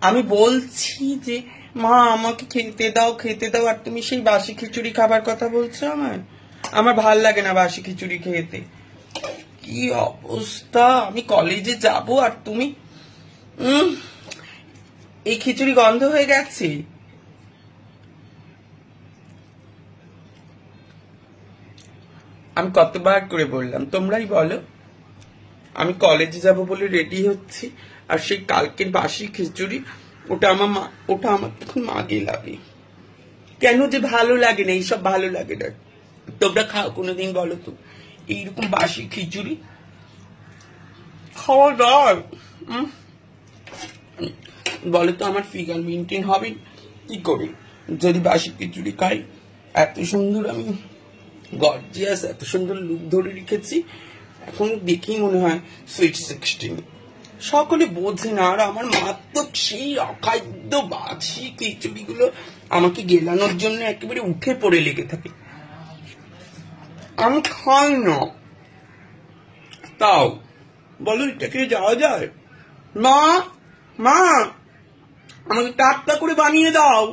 আমি বলছি যে মা আমাকে খেতে দাও খেতে দাও, আর তুমি সেই বাসি খিচুড়ি খাবার কথা বলছো। আমার ভাল লাগে না বাসি খিচুড়ি খেতে। কি অবস্থা, আমি কলেজে যাব আর তুমি এই খিচুড়ি গন্ধ হয়ে গেছে। আমি কতবার করে বললাম, তোমরাই বলো। আমি কলেজে যাব বলে রেডি হচ্ছি, আর সেই কালকের বাসি খিচুড়ি ওটা আমার তখন মা গেলাবে। কেন যে ভালো লাগে না, এইসব ভালো লাগে না। তোমরা খাও কোনোদিন বলো তো এইরকম বাসি খিচুড়ি? খাওয়া দাও বলো তো, আমার ফিগার মেনটেন হবে কি করে যদি বাসি খিচুড়ি খাই? এত সুন্দর আমি গর্জিয়াস, এত সুন্দর লুক ধরে রেখেছি, এখন দেখেই মনে হয় সুইট 16। সকলে বোঝে না, আর আমার মাত্র সেই অখাদ্য বাসি খিচুড়ি গুলো আমাকে গেলানোর জন্য একেবারে উঠে পড়ে লেগে থাকে। আমি খাই না। তাও বলো এটাকে যাওয়া যায়? মা মা আমাকে টাটকা করে বানিয়ে দাও।